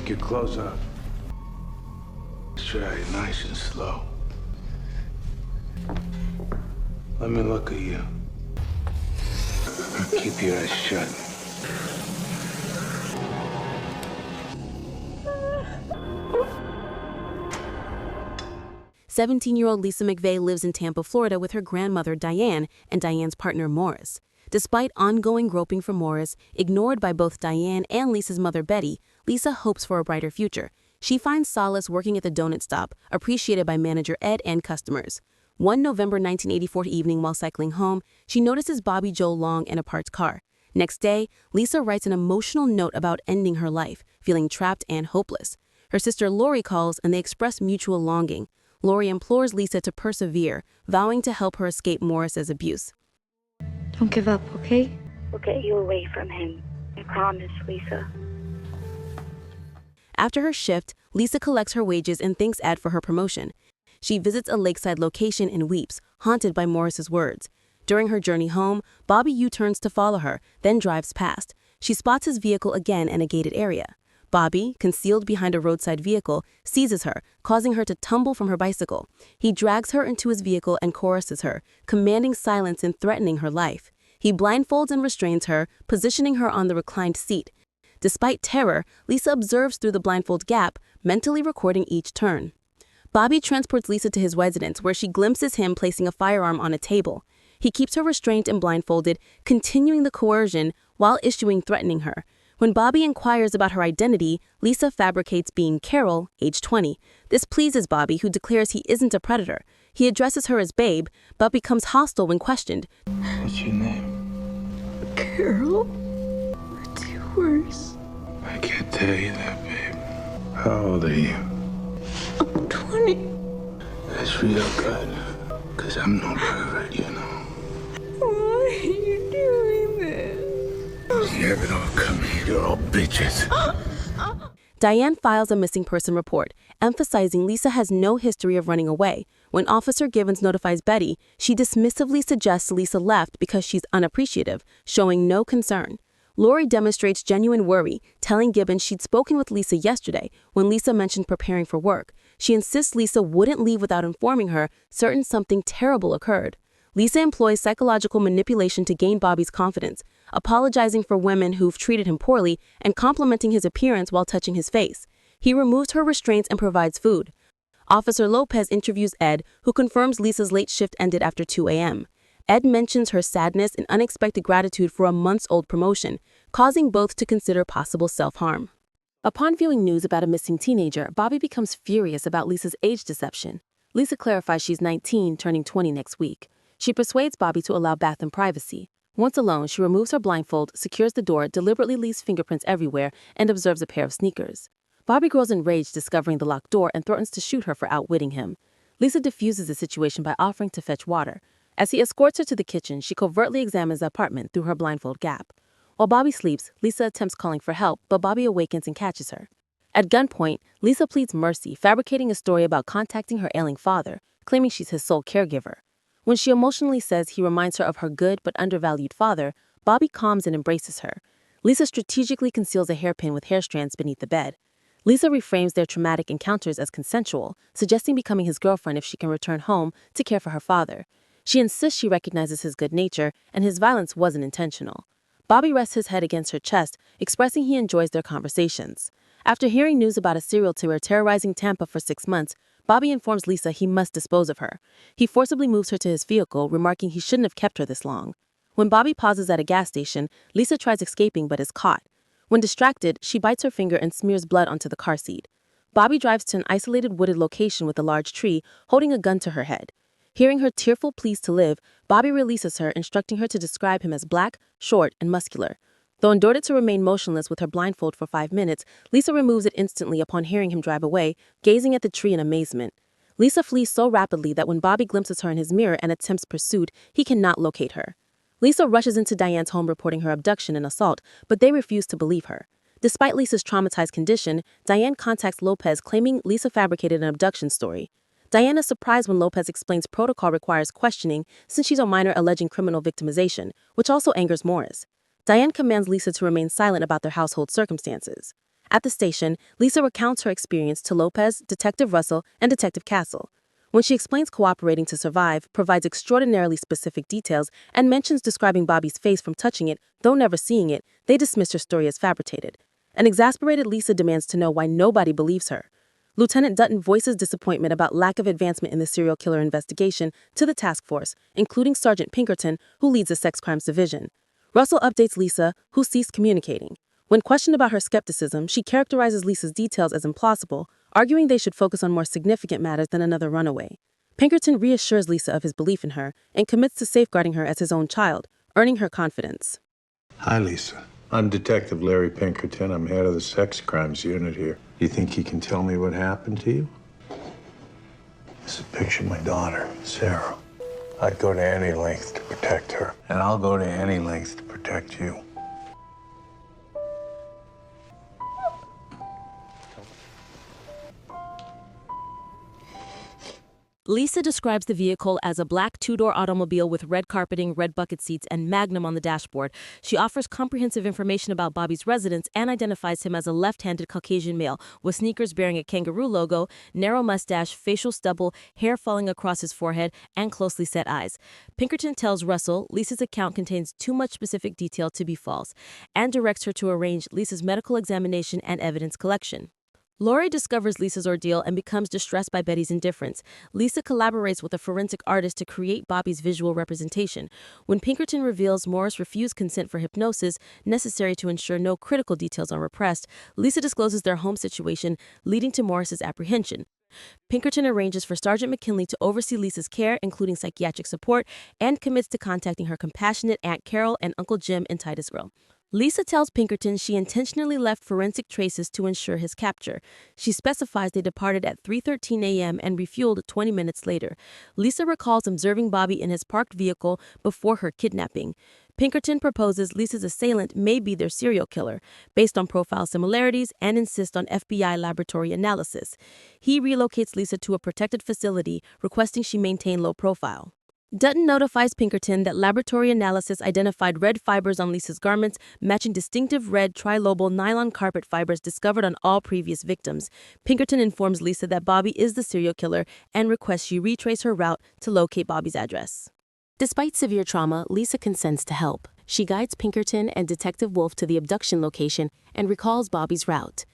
Take your clothes off. Try it nice and slow. Let me look at you. Keep your eyes shut. 17-year-old Lisa McVeigh lives in Tampa, Florida with her grandmother, Diane, and Diane's partner, Morris. Despite ongoing groping for Morris, ignored by both Diane and Lisa's mother, Betty, Lisa hopes for a brighter future. She finds solace working at the donut stop, appreciated by manager Ed and customers. One November 1984 evening while cycling home, she notices Bobby Joe Long in a parked car. Next day, Lisa writes an emotional note about ending her life, feeling trapped and hopeless. Her sister Lori calls and they express mutual longing. Lori implores Lisa to persevere, vowing to help her escape Morris's abuse. Don't give up, okay? We'll get you away from him. I promise, Lisa. After her shift, Lisa collects her wages and thanks Ed for her promotion. She visits a lakeside location and weeps, haunted by Morris's words. During her journey home, Bobby U-turns to follow her, then drives past. She spots his vehicle again in a gated area. Bobby, concealed behind a roadside vehicle, seizes her, causing her to tumble from her bicycle. He drags her into his vehicle and coerces her, commanding silence and threatening her life. He blindfolds and restrains her, positioning her on the reclined seat. Despite terror, Lisa observes through the blindfold gap, mentally recording each turn. Bobby transports Lisa to his residence, where she glimpses him placing a firearm on a table. He keeps her restrained and blindfolded, continuing the coercion while threatening her. When Bobby inquires about her identity, Lisa fabricates being Carol, age 20. This pleases Bobby, who declares he isn't a predator. He addresses her as Babe, but becomes hostile when questioned. What's your name? Carol? It's yours. I can't tell you that, babe. How old are you? I'm 20. That's real good. Cause I'm no pervert, you know. Why are you doing this? You have it all coming. You're all bitches. Diane files a missing person report, emphasizing Lisa has no history of running away. When Officer Givens notifies Betty, she dismissively suggests Lisa left because she's unappreciative, showing no concern. Lori demonstrates genuine worry, telling Gibbons she'd spoken with Lisa yesterday when Lisa mentioned preparing for work. She insists Lisa wouldn't leave without informing her, certain something terrible occurred. Lisa employs psychological manipulation to gain Bobby's confidence, apologizing for women who've treated him poorly and complimenting his appearance while touching his face. He removes her restraints and provides food. Officer Lopez interviews Ed, who confirms Lisa's late shift ended after 2 a.m. Ed mentions her sadness and unexpected gratitude for a months-old promotion, causing both to consider possible self-harm. Upon viewing news about a missing teenager, Bobby becomes furious about Lisa's age deception. Lisa clarifies she's 19, turning 20 next week. She persuades Bobby to allow bath and privacy. Once alone, she removes her blindfold, secures the door, deliberately leaves fingerprints everywhere, and observes a pair of sneakers. Bobby grows enraged discovering the locked door and threatens to shoot her for outwitting him. Lisa diffuses the situation by offering to fetch water. As he escorts her to the kitchen, she covertly examines the apartment through her blindfold gap. While Bobby sleeps, Lisa attempts calling for help, but Bobby awakens and catches her. At gunpoint, Lisa pleads mercy, fabricating a story about contacting her ailing father, claiming she's his sole caregiver. When she emotionally says he reminds her of her good but undervalued father, Bobby calms and embraces her. Lisa strategically conceals a hairpin with hair strands beneath the bed. Lisa reframes their traumatic encounters as consensual, suggesting becoming his girlfriend if she can return home to care for her father. She insists she recognizes his good nature and his violence wasn't intentional. Bobby rests his head against her chest, expressing he enjoys their conversations. After hearing news about a serial killer terrorizing Tampa for 6 months, Bobby informs Lisa he must dispose of her. He forcibly moves her to his vehicle, remarking he shouldn't have kept her this long. When Bobby pauses at a gas station, Lisa tries escaping but is caught. When distracted, she bites her finger and smears blood onto the car seat. Bobby drives to an isolated wooded location with a large tree, holding a gun to her head. Hearing her tearful pleas to live, Bobby releases her, instructing her to describe him as black, short, and muscular. Though endured to remain motionless with her blindfold for 5 minutes, Lisa removes it instantly upon hearing him drive away, gazing at the tree in amazement. Lisa flees so rapidly that when Bobby glimpses her in his mirror and attempts pursuit, he cannot locate her. Lisa rushes into Diane's home reporting her abduction and assault, but they refuse to believe her. Despite Lisa's traumatized condition, Diane contacts Lopez claiming Lisa fabricated an abduction story. Diane is surprised when Lopez explains protocol requires questioning since she's a minor alleging criminal victimization, which also angers Morris. Diane commands Lisa to remain silent about their household circumstances. At the station, Lisa recounts her experience to Lopez, Detective Russell, and Detective Castle. When she explains cooperating to survive, provides extraordinarily specific details, and mentions describing Bobby's face from touching it, though never seeing it, they dismiss her story as fabricated. An exasperated Lisa demands to know why nobody believes her. Lieutenant Dutton voices disappointment about lack of advancement in the serial killer investigation to the task force, including Sergeant Pinkerton, who leads the sex crimes division. Russell updates Lisa, who ceased communicating. When questioned about her skepticism, she characterizes Lisa's details as implausible, arguing they should focus on more significant matters than another runaway. Pinkerton reassures Lisa of his belief in her and commits to safeguarding her as his own child, earning her confidence. Hi, Lisa. I'm Detective Larry Pinkerton. I'm head of the sex crimes unit here. You think you can tell me what happened to you? This is a picture of my daughter, Sarah. I'd go to any length to protect her, and I'll go to any length to protect you. Lisa describes the vehicle as a black two-door automobile with red carpeting, red bucket seats, and Magnum on the dashboard. She offers comprehensive information about Bobby's residence and identifies him as a left-handed Caucasian male with sneakers bearing a kangaroo logo, narrow mustache, facial stubble, hair falling across his forehead, and closely set eyes. Pinkerton tells Russell Lisa's account contains too much specific detail to be false and directs her to arrange Lisa's medical examination and evidence collection. Lori discovers Lisa's ordeal and becomes distressed by Betty's indifference. Lisa collaborates with a forensic artist to create Bobby's visual representation. When Pinkerton reveals Morris refused consent for hypnosis, necessary to ensure no critical details are repressed, Lisa discloses their home situation, leading to Morris's apprehension. Pinkerton arranges for Sergeant McKinley to oversee Lisa's care, including psychiatric support, and commits to contacting her compassionate Aunt Carol and Uncle Jim in Titusville. Lisa tells Pinkerton she intentionally left forensic traces to ensure his capture. She specifies they departed at 3:13 a.m. and refueled 20 minutes later. Lisa recalls observing Bobby in his parked vehicle before her kidnapping. Pinkerton proposes Lisa's assailant may be their serial killer, based on profile similarities, and insists on FBI laboratory analysis. He relocates Lisa to a protected facility, requesting she maintain low profile. Dutton notifies Pinkerton that laboratory analysis identified red fibers on Lisa's garments, matching distinctive red trilobal nylon carpet fibers discovered on all previous victims. Pinkerton informs Lisa that Bobby is the serial killer and requests she retrace her route to locate Bobby's address. Despite severe trauma, Lisa consents to help. She guides Pinkerton and Detective Wolf to the abduction location and recalls Bobby's route.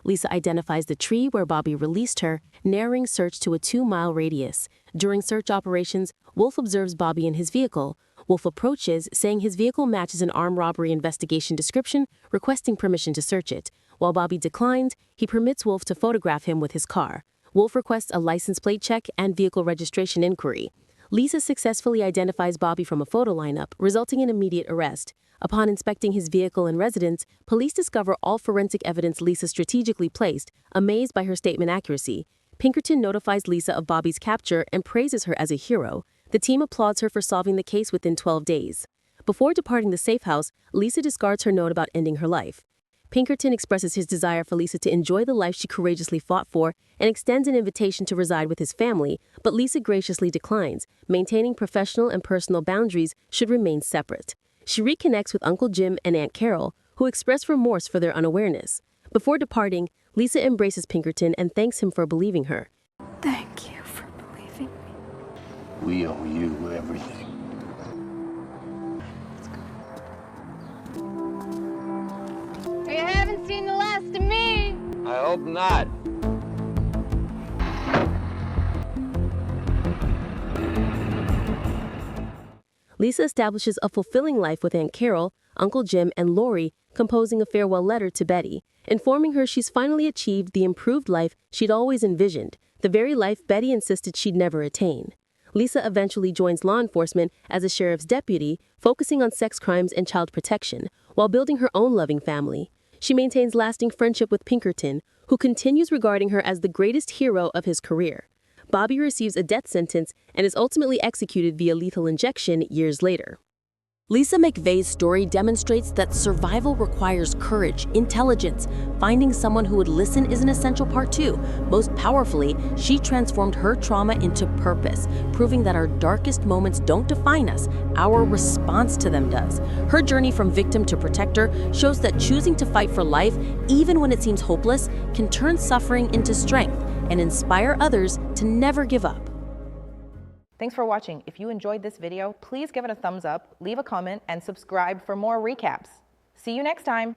Lisa identifies the tree where Bobby released her, narrowing search to a 2-mile radius. During search operations, Wolf observes Bobby in his vehicle. Wolf approaches, saying his vehicle matches an armed robbery investigation description, requesting permission to search it. While Bobby declines, he permits Wolf to photograph him with his car. Wolf requests a license plate check and vehicle registration inquiry. Lisa successfully identifies Bobby from a photo lineup, resulting in immediate arrest. Upon inspecting his vehicle and residence, police discover all forensic evidence Lisa strategically placed, amazed by her statement accuracy. Pinkerton notifies Lisa of Bobby's capture and praises her as a hero. The team applauds her for solving the case within 12 days. Before departing the safe house, Lisa discards her note about ending her life. Pinkerton expresses his desire for Lisa to enjoy the life she courageously fought for and extends an invitation to reside with his family, but Lisa graciously declines, maintaining professional and personal boundaries should remain separate. She reconnects with Uncle Jim and Aunt Carol, who express remorse for their unawareness. Before departing, Lisa embraces Pinkerton and thanks him for believing her. Thank you for believing me. We owe you everything. You haven't seen the last of me. I hope not. Lisa establishes a fulfilling life with Aunt Carol, Uncle Jim, and Lori, composing a farewell letter to Betty, informing her she's finally achieved the improved life she'd always envisioned, the very life Betty insisted she'd never attain. Lisa eventually joins law enforcement as a sheriff's deputy, focusing on sex crimes and child protection, while building her own loving family. She maintains lasting friendship with Pinkerton, who continues regarding her as the greatest hero of his career. Bobby receives a death sentence and is ultimately executed via lethal injection years later. Lisa McVeigh's story demonstrates that survival requires courage, intelligence. Finding someone who would listen is an essential part too. Most powerfully, she transformed her trauma into purpose, proving that our darkest moments don't define us, our response to them does. Her journey from victim to protector shows that choosing to fight for life, even when it seems hopeless, can turn suffering into strength and inspire others to never give up. Thanks for watching. If you enjoyed this video, please give it a thumbs up, leave a comment, and subscribe for more recaps. See you next time.